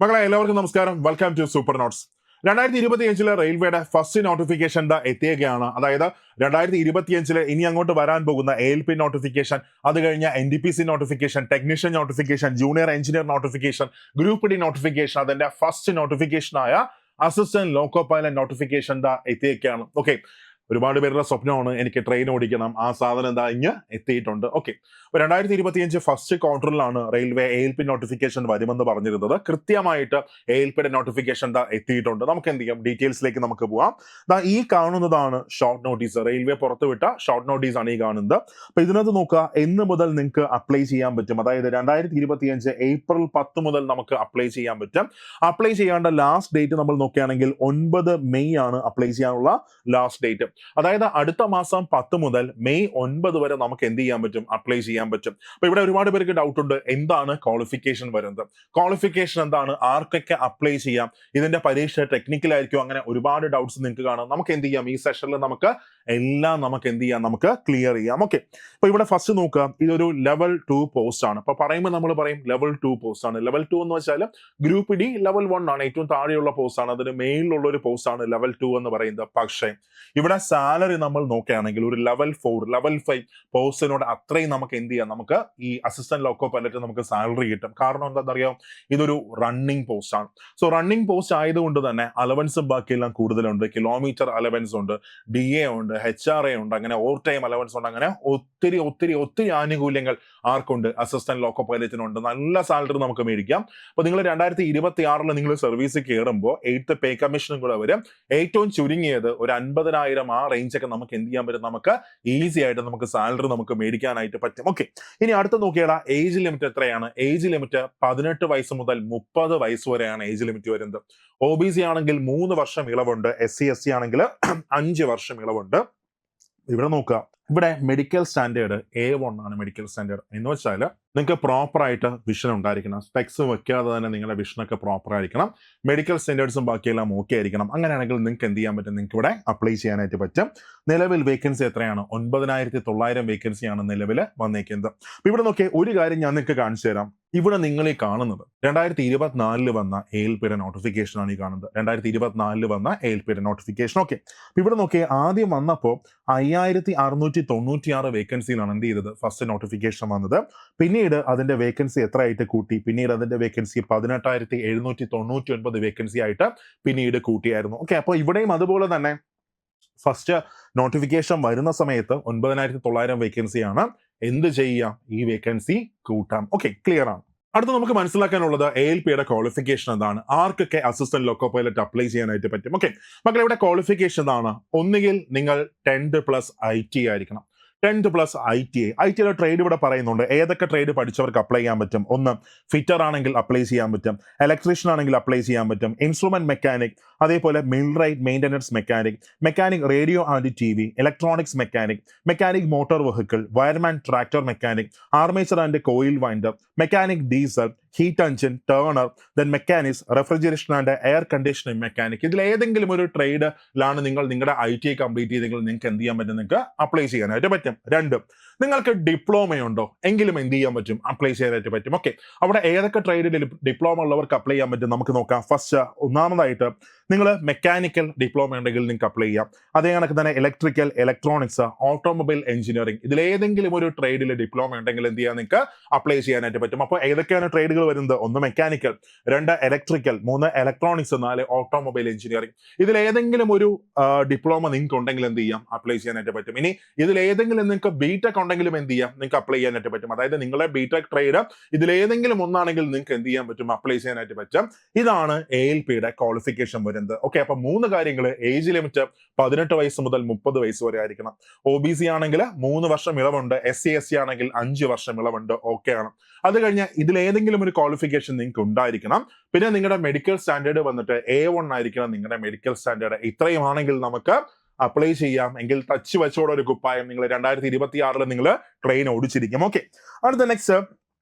മക്കളെ എല്ലാവർക്കും നമസ്കാരം. Welcome to super notes. 2025 റെയിൽവേയുടെ ഫസ്റ്റ് നോട്ടിഫിക്കേഷൻ എത്തിയൊക്കെയാണ്. അതായത് 2025 ഇനി അങ്ങോട്ട് വരാൻ പോകുന്ന ALP നോട്ടിഫിക്കേഷൻ, അത് കഴിഞ്ഞ NDPC notification, technician notification, junior engineer notification, group D notification, അതിന്റെ ഫസ്റ്റ് നോട്ടിഫിക്കേഷനായ അസിസ്റ്റന്റ് ലോക്കോ പൈലറ്റ് നോട്ടിഫിക്കേഷൻ എത്തിയൊക്കെയാണ്. ഓക്കെ, ഒരുപാട് പേരുടെ സ്വപ്നമാണ് എനിക്ക് ട്രെയിൻ ഓടിക്കണം. ആ സാധനം ഇങ്ങ് എത്തിയിട്ടുണ്ട്. ഓക്കെ, 2025 ഫസ്റ്റ് ക്വാർട്ടറിലാണ് റെയിൽവേ ALP നോട്ടിഫിക്കേഷൻ വരുമെന്ന് പറഞ്ഞിരുന്നത്. കൃത്യമായിട്ട് ALPയുടെ നോട്ടിഫിക്കേഷൻ എത്തിയിട്ടുണ്ട്. നമുക്ക് എന്ത് ചെയ്യാം, ഡീറ്റെയിൽസിലേക്ക് നമുക്ക് പോവാം. ഈ കാണുന്നതാണ് ഷോർട്ട് നോട്ടീസ്. റെയിൽവേ പുറത്തുവിട്ട ഷോർട്ട് നോട്ടീസ് ആണ് ഈ കാണുന്നത്. അപ്പൊ ഇതിനകത്ത് നോക്കുക, എന്ന് മുതൽ നിങ്ങൾക്ക് അപ്ലൈ ചെയ്യാൻ പറ്റും. അതായത് 2025 ഏപ്രിൽ 10 മുതൽ നമുക്ക് അപ്ലൈ ചെയ്യാൻ പറ്റും. അപ്ലൈ ചെയ്യേണ്ട ലാസ്റ്റ് ഡേറ്റ് നമ്മൾ നോക്കുകയാണെങ്കിൽ 9 മെയ് ആണ് അപ്ലൈ ചെയ്യാനുള്ള ലാസ്റ്റ് ഡേറ്റ്. അതായത് അടുത്ത മാസം 10 മുതൽ മെയ് 9 വരെ നമുക്ക് എന്ത് ചെയ്യാൻ പറ്റും, അപ്ലൈ ചെയ്യാൻ പറ്റും. അപ്പൊ ഇവിടെ ഒരുപാട് പേർക്ക് ഡൗട്ട് ഉണ്ട്, എന്താണ് ക്വാളിഫിക്കേഷൻ വരുന്നത്, ക്വാളിഫിക്കേഷൻ എന്താണ്, ആർക്കൊക്കെ അപ്ലൈ ചെയ്യാം, ഇതിന്റെ പരീക്ഷ ടെക്നിക്കൽ ആയിരിക്കും, അങ്ങനെ ഒരുപാട് ഡൗട്ട്സ് നിങ്ങൾക്ക് കാണാം. നമുക്ക് എന്ത് ചെയ്യാം, ഈ സെഷനിൽ നമുക്ക് എല്ലാം നമുക്ക് എന്ത് ചെയ്യാം, നമുക്ക് ക്ലിയർ ചെയ്യാം. ഓക്കെ, അപ്പൊ ഇവിടെ ഫസ്റ്റ് നോക്കുക, ഇതൊരു ലെവൽ 2 പോസ്റ്റ് ആണ്. അപ്പൊ പറയുമ്പോൾ നമ്മൾ പറയും ലെവൽ 2 പോസ്റ്റ് ആണ്. ലെവൽ 2 എന്ന് വെച്ചാൽ ഗ്രൂപ്പ് ഡി ലെവൽ 1 ആണ്, ഏറ്റവും താഴെയുള്ള പോസ്റ്റ് ആണ്. അതിന് മെയിലുള്ള ഒരു പോസ്റ്റ് ആണ് ലെവൽ 2 എന്ന് പറയുന്നത്. പക്ഷേ ഇവിടെ സാലറി നമ്മൾ നോക്കുകയാണെങ്കിൽ ഒരു ലെവൽ 4 ലെവൽ 5 പോസ്റ്റിനോട് അത്രയും നമുക്ക് എന്ത് ചെയ്യാം, നമുക്ക് ഈ അസിസ്റ്റന്റ് ലോക്കോ പൈലറ്റ് നമുക്ക് സാലറി കിട്ടും. കാരണം എന്താണെന്നറിയാം, ഇതൊരു റണ്ണിങ് പോസ്റ്റ് ആണ്. സോ റണ്ണിങ് പോസ്റ്റ് ആയതുകൊണ്ട് തന്നെ അലവൻസും ബാക്കിയെല്ലാം കൂടുതലുണ്ട്. കിലോമീറ്റർ അലവൻസ് ഉണ്ട്, DA ഉണ്ട്, HRA ഉണ്ട്, അങ്ങനെ ഓവർ ടൈം അലവൻസ് ഉണ്ട്. അങ്ങനെ ഒത്തിരി ഒത്തിരി ഒത്തിരി ആനുകൂല്യങ്ങൾ ആർക്കുണ്ട്, അസിസ്റ്റന്റ് ലോക്കോ പൈലറ്റിനുണ്ട്. നല്ല സാലറി നമുക്ക് മേടിക്കാം. അപ്പൊ നിങ്ങൾ 2026 നിങ്ങൾ സർവീസ് കയറുമ്പോൾ 8th പേ കമ്മീഷനും കൂടെ വരും. ഏറ്റവും ചുരുങ്ങിയത് ഒരു 50,000 ആ റേഞ്ച് ഒക്കെ നമുക്ക് എന്ത് ചെയ്യാൻ പറ്റും, നമുക്ക് ഈസി ആയിട്ട് നമുക്ക് സാലറി നമുക്ക് മേടിക്കാനായിട്ട് പറ്റും. ഓക്കെ, ഇനി അടുത്ത നോക്കിയാൽ ഏജ് ലിമിറ്റ് എത്രയാണ്? ഏജ് ലിമിറ്റ് 18 വയസ്സ് മുതൽ 30 വയസ്സ് വരെയാണ് ഏജ് ലിമിറ്റ് വരുന്നത്. OBC ആണെങ്കിൽ 3 വർഷം ഇളവുണ്ട്, SC/ST ആണെങ്കിൽ 5 വർഷം ഇളവുണ്ട്. ഇവിടെ നോക്കുക, ഇവിടെ മെഡിക്കൽ സ്റ്റാൻഡേർഡ് A1 ആണ്. മെഡിക്കൽ സ്റ്റാൻഡേർഡ് എന്ന് വെച്ചാൽ നിങ്ങൾക്ക് പ്രോപ്പർ ആയിട്ട് വിഷൻ ഉണ്ടായിരിക്കണം. സ്പെക്സ് വെക്കാതെ തന്നെ നിങ്ങളുടെ വിഷനൊക്കെ പ്രോപ്പർ ആയിരിക്കണം. മെഡിക്കൽ സ്റ്റാൻഡേർഡ്സും ബാക്കിയെല്ലാം ഓക്കെ ആയിരിക്കണം. അങ്ങനെയാണെങ്കിൽ നിങ്ങൾക്ക് എന്ത് ചെയ്യാൻ പറ്റും, നിങ്ങൾക്ക് ഇവിടെ അപ്ലൈ ചെയ്യാനായിട്ട് പറ്റും. നിലവിൽ വേക്കൻസി എത്രയാണ്? 9,900 വേക്കൻസിയാണ് നിലവിൽ വന്നേക്കുന്നത്. അപ്പൊ ഇവിടെ നോക്കിയാൽ ഒരു കാര്യം ഞാൻ നിങ്ങൾക്ക് കാണിച്ചു തരാം. ഇവിടെ നിങ്ങൾ ഈ കാണുന്നത് 2024 വന്ന ALPയുടെ നോട്ടിഫിക്കേഷൻ ആണ് ഈ കാണുന്നത്. 2024 വന്ന ALPയുടെ നോട്ടിഫിക്കേഷൻ. ഓക്കെ, ഇവിടെ നോക്കിയാൽ ആദ്യം വന്നപ്പോൾ 5,696 വേക്കൻസിയിലാണ് എന്ത് ചെയ്തത്, ഫസ്റ്റ് നോട്ടിഫിക്കേഷൻ വന്നത്. പിന്നീട് അതിന്റെ വേക്കൻസി എത്ര ആയിട്ട് കൂട്ടി? പിന്നീട് അതിന്റെ വേക്കൻസി 18,799 വേക്കൻസി ആയിട്ട് പിന്നീട് കൂട്ടിയായിരുന്നു. ഓക്കെ, അപ്പോൾ ഇവിടെയും അതുപോലെ തന്നെ ഫസ്റ്റ് നോട്ടിഫിക്കേഷൻ വരുന്ന സമയത്ത് 9,900 വേക്കൻസിയാണ്. എന്ത് ചെയ്യാം, ഈ വേക്കൻസി കൂട്ടാം. ഓക്കെ, ക്ലിയർ ആണ്. അടുത്ത നമുക്ക് മനസ്സിലാക്കാനുള്ളത് ALPയുടെ ക്വാളിഫിക്കേഷൻ എന്താണ്, ആർക്കൊക്കെ അസിസ്റ്റന്റ് ലോക്കോ പൈലറ്റ് അപ്ലൈ ചെയ്യാനായിട്ട് പറ്റും. ഓക്കെ, മക്കളെ ഇവിടെ ക്വാളിഫിക്കേഷൻ ആണ്. ഒന്നുകിൽ നിങ്ങൾ 10th+ IT ആയിരിക്കണം. 10th+ ITയുടെ ട്രേഡ് ഇവിടെ പറയുന്നുണ്ട്. ഏതൊക്കെ ട്രേഡ് പഠിച്ചവർക്ക് അപ്ലൈ ചെയ്യാൻ പറ്റും? ഒന്ന്, ഫിറ്റർ ആണെങ്കിൽ അപ്ലൈ ചെയ്യാൻ പറ്റും, ഇലക്ട്രീഷ്യൻ ആണെങ്കിൽ അപ്ലൈ ചെയ്യാൻ പറ്റും, ഇൻസ്ട്രുമെന്റ് മെക്കാനിക്, അതേപോലെ millwright maintenance mechanic, mechanic radio and TV, electronics mechanic, mechanic motor vehicle, wireman tractor mechanic, armature and coil winder, mechanic diesel, heat engine, turner, then mechanics, refrigeration and air conditioning mechanic. ഇതിൽ ഏതെങ്കിലും ഒരു ട്രേഡിലാണ് നിങ്ങൾ നിങ്ങളുടെ IT complete ചെയ്തെങ്കിൽ നിങ്ങൾക്ക് എന്ത് ചെയ്യാൻ പറ്റും, നിങ്ങൾക്ക് അപ്ലൈ ചെയ്യാനായിട്ട് പറ്റും. 2, നിങ്ങൾക്ക് ഡിപ്ലോമയുണ്ടോ എങ്കിലും എന്ത് ചെയ്യാൻ പറ്റും, അപ്ലൈ ചെയ്യാനായിട്ട് പറ്റും. ഓക്കെ, അവിടെ ഏതൊക്കെ ട്രേഡിൽ ഡിപ്ലോമ ഉള്ളവർക്ക് അപ്ലൈ ചെയ്യാൻ പറ്റും നമുക്ക് നോക്കാം. ഫസ്റ്റ്, ഒന്നാമതായിട്ട് നിങ്ങൾ മെക്കാനിക്കൽ ഡിപ്ലോമ ഉണ്ടെങ്കിൽ നിങ്ങൾക്ക് അപ്ലൈ ചെയ്യാം. അതേ കണക്ക് തന്നെ ഇലക്ട്രിക്കൽ, ഇലക്ട്രോണിക്സ്, ഓട്ടോമൊബൈൽ എഞ്ചിനീയറിംഗ്, ഇതിലേതെങ്കിലും ഒരു ട്രേഡിൽ ഡിപ്ലോമ ഉണ്ടെങ്കിൽ എന്ത് ചെയ്യാൻ നിങ്ങൾക്ക് അപ്ലൈ ചെയ്യാനായിട്ട് പറ്റും. അപ്പോൾ ഏതൊക്കെയാണ് ട്രേഡുകൾ വരുന്നത്? 1 mechanical, 2 electrical, 3 electronics, 4 automobile engineering. ഇതിലേതെങ്കിലും ഒരു ഡിപ്ലോമ നിങ്ങൾക്ക് ഉണ്ടെങ്കിൽ എന്ത് ചെയ്യാം, അപ്ലൈ ചെയ്യാനായിട്ട് പറ്റും. ഇനി ഇതിലേതെങ്കിലും നിങ്ങൾക്ക് BTech ഉണ്ടെങ്കിലും എന്ത് ചെയ്യാം, നിങ്ങൾക്ക് അപ്ലൈ ചെയ്യാനായിട്ട് പറ്റും. അതായത് നിങ്ങളുടെ BTech ട്രേഡ് ഇതിലേതെങ്കിലും ഒന്നാണെങ്കിൽ നിങ്ങൾക്ക് എന്ത് ചെയ്യാൻ പറ്റും, അപ്ലൈ ചെയ്യാനായിട്ട് പറ്റും. ഇതാണ് ALPയുടെ ക്വാളിഫിക്കേഷൻ വരുന്നത്. ഓക്കെ, അപ്പൊ 3 കാര്യങ്ങൾ. ഏജ് ലിമിറ്റ് 18 വയസ്സ് മുതൽ 30 വയസ്സ് വരെ ആയിരിക്കണം. OBC ആണെങ്കിൽ 3 വർഷം ഇളവുണ്ട്, SC/ST ആണെങ്കിൽ 5 വർഷം ഇളവുണ്ട്. ഓക്കെ ആണ്. അത് കഴിഞ്ഞാൽ ഇതിലേതെങ്കിലും ഒരു ക്വാളിഫിക്കേഷൻ നിങ്ങൾക്ക് ഉണ്ടായിരിക്കണം. പിന്നെ നിങ്ങളുടെ മെഡിക്കൽ സ്റ്റാൻഡേർഡ് വന്നിട്ട് A1 ആയിരിക്കണം നിങ്ങളുടെ മെഡിക്കൽ സ്റ്റാൻഡേർഡ്. ഇത്രയും ആണെങ്കിൽ നമുക്ക് അപ്ലൈ ചെയ്യാം. എങ്കിൽ ടച്ച് വെച്ചോടെ ഒരു കുപ്പായം നിങ്ങൾ 2026 നിങ്ങൾ ട്രെയിൻ ഓടിച്ചിരിക്കും. ഓക്കെ, അടുത്ത നെക്സ്റ്റ്,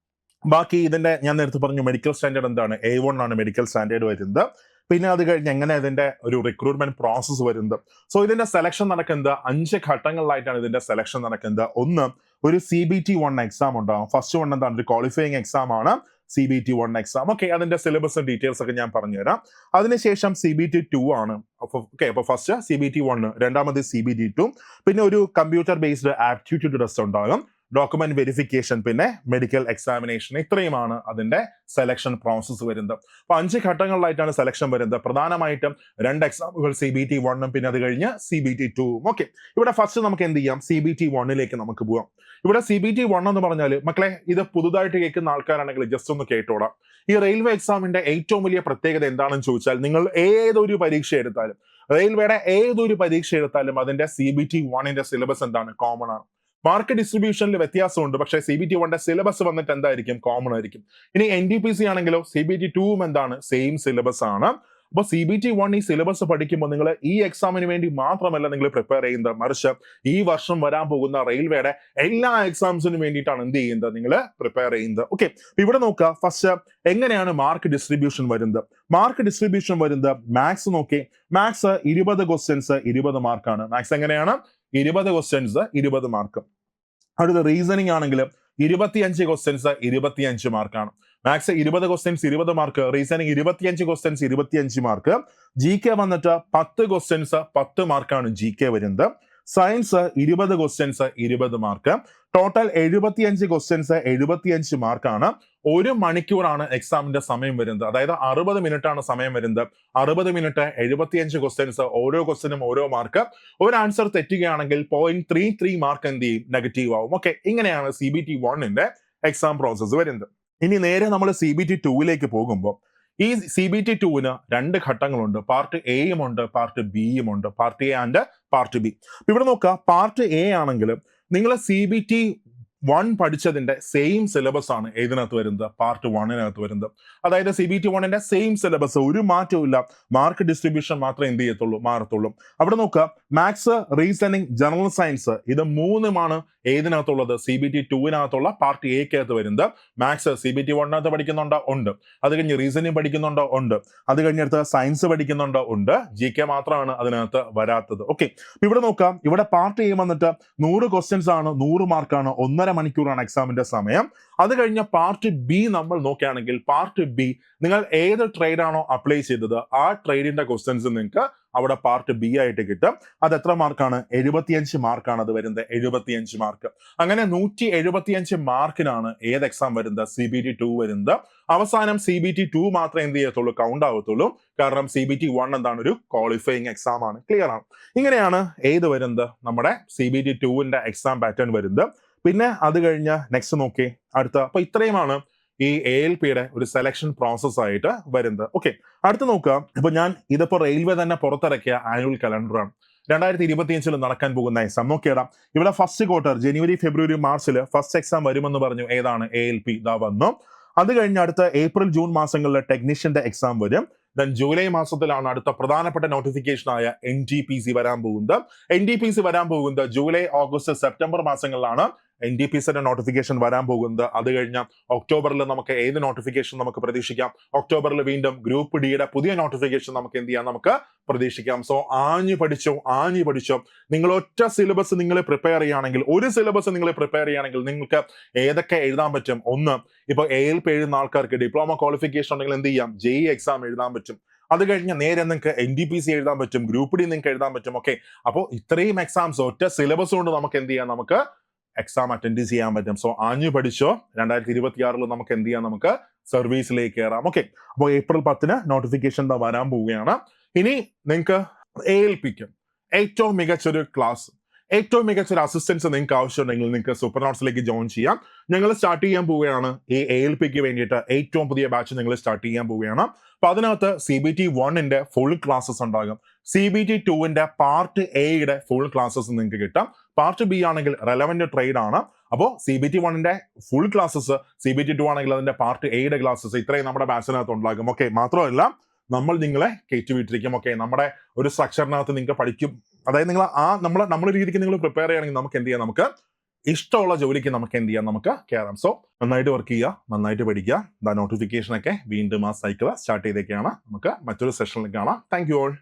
ബാക്കി ഇതിന്റെ ഞാൻ നേരത്തെ പറഞ്ഞു മെഡിക്കൽ സ്റ്റാൻഡേർഡ് എന്താണ്, A1 ആണ് മെഡിക്കൽ സ്റ്റാൻഡേർഡ് വരുന്നത്. പിന്നെ അത് കഴിഞ്ഞ് എങ്ങനെ ഇതിന്റെ ഒരു റിക്രൂട്ട്മെന്റ് പ്രോസസ്സ് വരുന്നത്. സോ ഇതിന്റെ സെലക്ഷൻ നടക്കുന്നത് 5 ഘട്ടങ്ങളിലായിട്ടാണ് ഇതിന്റെ സെലക്ഷൻ നടക്കുന്നത്. ഒന്ന്, ഒരു CBT 1 എക്സാം ഉണ്ടാവും. ഫസ്റ്റ് വൺ എന്താണ്, ഒരു ക്വാളിഫയിങ് എക്സാം ആണ്. CBT1 exam. ഓക്കെ, അതിന്റെ സിലബസും ഡീറ്റെയിൽസ് ഒക്കെ ഞാൻ പറഞ്ഞുതരാം. അതിനുശേഷം CBT2 ആണ്. ഓക്കെ, അപ്പൊ ഫസ്റ്റ് CBT1, രണ്ടാമത് CBT2, പിന്നെ ഒരു കമ്പ്യൂട്ടർ ബേസ്ഡ് ആപ്റ്റിറ്റ്യൂഡ് ടെസ്റ്റ് ഉണ്ടാകും, ഡോക്യുമെന്റ് വെരിഫിക്കേഷൻ, പിന്നെ മെഡിക്കൽ എക്സാമിനേഷൻ. ഇത്രയുമാണ് അതിന്റെ സെലക്ഷൻ പ്രോസസ്സ് വരുന്നത്. അപ്പൊ 5 ഘട്ടങ്ങളിലായിട്ടാണ് സെലക്ഷൻ വരുന്നത്. പ്രധാനമായിട്ടും 2 എക്സാമുകൾ CBT1 പിന്നെ അത് കഴിഞ്ഞ് CBT2. ഓക്കെ, ഇവിടെ ഫസ്റ്റ് നമുക്ക് എന്ത് ചെയ്യാം, CBT1 നമുക്ക് പോവാം. ഇവിടെ CBT1 എന്ന് പറഞ്ഞാൽ മക്കളെ, ഇത് പുതുതായിട്ട് കേൾക്കുന്ന ആൾക്കാരാണെങ്കിൽ ജസ്റ്റ് ഒന്ന് കേട്ടോടാം. ഈ റെയിൽവേ എക്സാമിന്റെ ഏറ്റവും വലിയ പ്രത്യേകത എന്താണെന്ന് ചോദിച്ചാൽ, നിങ്ങൾ ഏതൊരു പരീക്ഷ എടുത്താലും, റെയിൽവേയുടെ ഏതൊരു പരീക്ഷ എടുത്താലും അതിന്റെ CBT1 സിലബസ് എന്താണ്, കോമൺ ആണ്. മാർക്ക് ഡിസ്ട്രിബ്യൂഷനിൽ വ്യത്യാസമുണ്ട്, പക്ഷേ CBT1 സിലബസ് വന്നിട്ട് എന്തായിരിക്കും, കോമൺ ആയിരിക്കും. ഇനി NTPC ആണെങ്കിലോ CBT2 എന്താണ്, സെയിം സിലബസ് ആണ്. അപ്പോൾ CBT1 ഈ സിലബസ് പഠിക്കുമ്പോൾ നിങ്ങൾ ഈ എക്സാമിന് വേണ്ടി മാത്രമല്ല നിങ്ങൾ പ്രിപ്പയർ ചെയ്യുന്നത്, മറിച്ച് ഈ വർഷം വരാൻ പോകുന്ന റെയിൽവേയുടെ എല്ലാ എക്സാംസിനും വേണ്ടിയിട്ടാണ് എന്ത് ചെയ്യുന്നത്, നിങ്ങൾ പ്രിപ്പയർ ചെയ്യുന്നത്. ഓക്കെ, ഇവിടെ നോക്കുക, ഫസ്റ്റ് എങ്ങനെയാണ് മാർക്ക് ഡിസ്ട്രിബ്യൂഷൻ വരുന്നത്. മാർക്ക് ഡിസ്ട്രിബ്യൂഷൻ വരുന്നത് മാത്സ് നോക്കി, മാത്സ് 20 ക്വസ്റ്റ്യൻസ് 20 മാർക്കാണ്. മാത്സ് എങ്ങനെയാണ്, 20 ക്വസ്റ്റ്യൻസ് 20 മാർക്ക്. അടുത്ത റീസണിങ് ആണെങ്കിൽ 25 ക്വസ്റ്റ്യൻസ് 25 മാർക്കാണ്. Maths 20 questions 20 mark, reasoning 25 questions 25 mark. GK വന്നിട്ട് 10 ക്വസ്റ്റ്യൻസ് 10 മാർക്കാണ് GK വരുന്നത്. Science 20 questions 20 mark. Total 75 questions 75 മാർക്കാണ്. 1 മണിക്കൂറാണ് എക്സാമിന്റെ സമയം വരുന്നത്. അതായത് 60 മിനിറ്റ് ആണ് സമയം വരുന്നത്. 60 മിനിറ്റ് 75 ക്വസ്റ്റ്യൻസ്, ഓരോ ക്വസ്റ്റ്യനും ഓരോ മാർക്ക്. ഒരു ആൻസർ തെറ്റുകയാണെങ്കിൽ 0.33 മാർക്ക് എന്ത് ചെയ്യും, നെഗറ്റീവ് ആവും. ഓക്കെ, ഇങ്ങനെയാണ് CBT1 എക്സാം പ്രോസസ്സ് വരുന്നത്. ഇനി നേരെ നമ്മൾ CBT2 പോകുമ്പോൾ, ഈ CBT2 2 ഘട്ടങ്ങളുണ്ട്. പാർട്ട് എയും ഉണ്ട്, പാർട്ട് ബിയും ഉണ്ട്. Part A and part B. ഇവിടെ നോക്കുക, പാർട്ട് എ ആണെങ്കിൽ നിങ്ങൾ CBT1 പഠിച്ചതിന്റെ സെയിം സിലബസ് ആണ് ഇതിനകത്ത് വരുന്നത്, പാർട്ട് 1 വരുന്നത്. അതായത് CBT1 സെയിം സിലബസ്, ഒരു മാറ്റവും ഇല്ല. മാർക്ക് ഡിസ്ട്രിബ്യൂഷൻ മാത്രമേ എന്ത് ചെയ്യത്തുള്ളൂ, മാറത്തുള്ളൂ. അവിടെ നോക്കുക, മാത്സ്, റീസണിങ്, ജനറൽ സയൻസ്, ഇത് 3 ഏതിനകത്തുള്ളത്, CBT2 പാർട്ട് എക്കകത്ത് വരുന്നത്. മാത്സ് CBT1 പഠിക്കുന്നുണ്ടോ, ഉണ്ട്. അത് കഴിഞ്ഞ് റീസണിങ് പഠിക്കുന്നുണ്ടോ, ഉണ്ട്. അത് കഴിഞ്ഞിട്ട് സയൻസ് പഠിക്കുന്നുണ്ടോ, ഉണ്ട്. GK മാത്രമാണ് അതിനകത്ത് വരാത്തത്. ഓക്കെ, ഇവിടെ നോക്കാം, ഇവിടെ പാർട്ട് എ വന്നിട്ട് 100 ക്വസ്റ്റ്യൻസ് ആണ്, 100 മാർക്കാണ്, 1.5 മണിക്കൂറാണ് എക്സാമിന്റെ സമയം. അത് കഴിഞ്ഞ പാർട്ട് ബി നമ്മൾ നോക്കുകയാണെങ്കിൽ, പാർട്ട് ബി നിങ്ങൾ ഏത് ട്രേഡ് ആണോ അപ്ലൈ ചെയ്തത് ആ ട്രേഡിന്റെ ക്വസ്റ്റ്യൻസ് നിങ്ങൾക്ക് അവിടെ പാർട്ട് ബി ആയിട്ട് കിട്ടും. അത് എത്ര മാർക്കാണ്, 75 മാർക്കാണ് അത് വരുന്നത്, 75 മാർക്ക്. അങ്ങനെ 175 മാർക്കിനാണ് ഏത് എക്സാം വരുന്നത്, CBT2 വരുന്നത്. അവസാനം CBT2 മാത്രമേ എന്ത് ചെയ്യത്തുള്ളൂ, കൗണ്ട് ആവത്തുള്ളൂ. കാരണം CBT1 എന്താണ്, ഒരു ക്വാളിഫയിങ് എക്സാം ആണ്. ക്ലിയർ ആണ്. ഇങ്ങനെയാണ് ഏത് വരുന്നത്, നമ്മുടെ CBT2 എക്സാം പാറ്റേൺ വരുന്നത്. പിന്നെ അത് കഴിഞ്ഞ് നെക്സ്റ്റ് നോക്കി അടുത്ത. അപ്പൊ ഇത്രയുമാണ് ഈ ALPയുടെ ഒരു സെലക്ഷൻ പ്രോസസ് ആയിട്ട് വരുന്നത്. ഓക്കെ, അടുത്ത് നോക്കുക. ഇപ്പൊ ഞാൻ ഇതിപ്പോ റെയിൽവേ തന്നെ പുറത്തിറക്കിയ ആനുവൽ കലണ്ടറാണ്. 2025 നടക്കാൻ പോകുന്ന എക്സാം നോക്കിയിടാം. ഇവിടെ ഫസ്റ്റ് ക്വാർട്ടർ ജനുവരി, ഫെബ്രുവരി, മാർച്ചിൽ ഫസ്റ്റ് എക്സാം വരുമെന്ന് പറഞ്ഞു. ഏതാണ്, ALP ഇതാ വന്നു. അത് കഴിഞ്ഞ് അടുത്ത ഏപ്രിൽ, ജൂൺ മാസങ്ങളിൽ ടെക്നീഷ്യന്റെ എക്സാം വരും. ദെൻ ജൂലൈ മാസത്തിലാണ് അടുത്ത പ്രധാനപ്പെട്ട നോട്ടിഫിക്കേഷൻ ആയ NTPC വരാൻ പോകുന്നത്. NTPC വരാൻ പോകുന്നത് ജൂലൈ, ഓഗസ്റ്റ്, സെപ്റ്റംബർ മാസങ്ങളിലാണ് NTPCയുടെ നോട്ടിഫിക്കേഷൻ വരാൻ പോകുന്നത്. അത് കഴിഞ്ഞ ഒക്ടോബറിൽ നമുക്ക് ഏത് നോട്ടിഫിക്കേഷൻ നമുക്ക് പ്രതീക്ഷിക്കാം, ഒക്ടോബറിൽ വീണ്ടും ഗ്രൂപ്പ് ഡിയുടെ പുതിയ നോട്ടിഫിക്കേഷൻ നമുക്ക് എന്ത് ചെയ്യാം, നമുക്ക് പ്രതീക്ഷിക്കാം. സോ ആഞ്ഞു പഠിച്ചോ. നിങ്ങൾ ഒറ്റ സിലബസ് നിങ്ങൾ പ്രിപ്പയർ ചെയ്യുകയാണെങ്കിൽ, ഒരു സിലബസ് നിങ്ങൾ പ്രിപ്പയർ ചെയ്യുകയാണെങ്കിൽ നിങ്ങൾക്ക് ഏതൊക്കെ എഴുതാൻ പറ്റും. ഒന്ന്, ഇപ്പൊ ALP എഴുതുന്ന ആൾക്കാർക്ക് ഡിപ്ലോമ ക്വാളിഫിക്കേഷൻ ഉണ്ടെങ്കിൽ എന്ത് ചെയ്യാം, JEE എക്സാം എഴുതാൻ പറ്റും. അത് കഴിഞ്ഞ് നേരെ നിങ്ങൾക്ക് NTPC എഴുതാൻ പറ്റും, ഗ്രൂപ്പ് ഡി നിങ്ങൾക്ക് എഴുതാൻ പറ്റും. ഓക്കെ, അപ്പോൾ ഇത്രയും എക്സാംസ് ഒറ്റ സിലബസ് കൊണ്ട് നമുക്ക് എന്ത് ചെയ്യാം, നമുക്ക് എക്സാം അറ്റൻഡ് ചെയ്യാൻ പറ്റും. സോ ആഞ്ഞു പഠിച്ചോ. 2026 നമുക്ക് എന്ത് ചെയ്യാം, നമുക്ക് സർവീസിലേക്ക് കയറാം. ഓക്കെ, അപ്പോൾ ഏപ്രിൽ 10 നോട്ടിഫിക്കേഷൻ വരാൻ പോവുകയാണ്. ഇനി നിങ്ങൾക്ക് ALPക്ക് ഏറ്റവും മികച്ചൊരു ക്ലാസ്, ഏറ്റവും മികച്ചൊരു അസിസ്റ്റൻസ് നിങ്ങൾക്ക് ആവശ്യമുണ്ടെങ്കിൽ നിങ്ങൾക്ക് സൂപ്പർ നോട്ട്സിലേക്ക് ജോയിൻ ചെയ്യാം. ഞങ്ങൾ സ്റ്റാർട്ട് ചെയ്യാൻ പോവുകയാണ് ഈ ALPക്ക് വേണ്ടിയിട്ട് ഏറ്റവും പുതിയ ബാച്ച് ഞങ്ങൾ സ്റ്റാർട്ട് ചെയ്യാൻ പോവുകയാണ്. അപ്പൊ അതിനകത്ത് CBT1 ഫുൾ ക്ലാസ്സസ് ഉണ്ടാകും. CBT2 പാർട്ട് എയുടെ ഫുൾ ക്ലാസ്സസ് നിങ്ങൾക്ക് കിട്ടാം. പാർട്ട് ബി ആണെങ്കിൽ റെലവന്റ് ട്രേഡ് ആണ്. അപ്പോൾ CBT1 ഫുൾ ക്ലാസ്സസ്, CBT2 ആണെങ്കിൽ അതിന്റെ പാർട്ട് എയുടെ ക്ലാസ്സസ്, ഇത്രയും നമ്മുടെ ബാച്ചിനകത്ത് ഉണ്ടാകും. ഓക്കെ, മാത്രമല്ല നമ്മൾ നിങ്ങളെ കയറ്റിവിട്ടിരിക്കും. ഓക്കെ, നമ്മുടെ ഒരു സ്ട്രക്ചറിനകത്ത് നിങ്ങൾക്ക് പഠിക്കും. അതായത് നിങ്ങൾ നമ്മുടെ രീതിക്ക് നിങ്ങൾ പ്രിപ്പയർ ചെയ്യുകയാണെങ്കിൽ നമുക്ക് എന്ത് ചെയ്യാം, നമുക്ക് ഇഷ്ടമുള്ള ജോലിക്ക് നമുക്ക് എന്ത് ചെയ്യാം, നമുക്ക് കയറാം. സോ നന്നായിട്ട് വർക്ക് ചെയ്യുക, നന്നായിട്ട് പഠിക്കുക. നോട്ടിഫിക്കേഷൻ ഒക്കെ വീണ്ടും ആ സൈക്കിൾ സ്റ്റാർട്ട് ചെയ്തേക്കാണ്. നമുക്ക് മറ്റൊരു സെഷനിൽ കാണാം. Thank you all.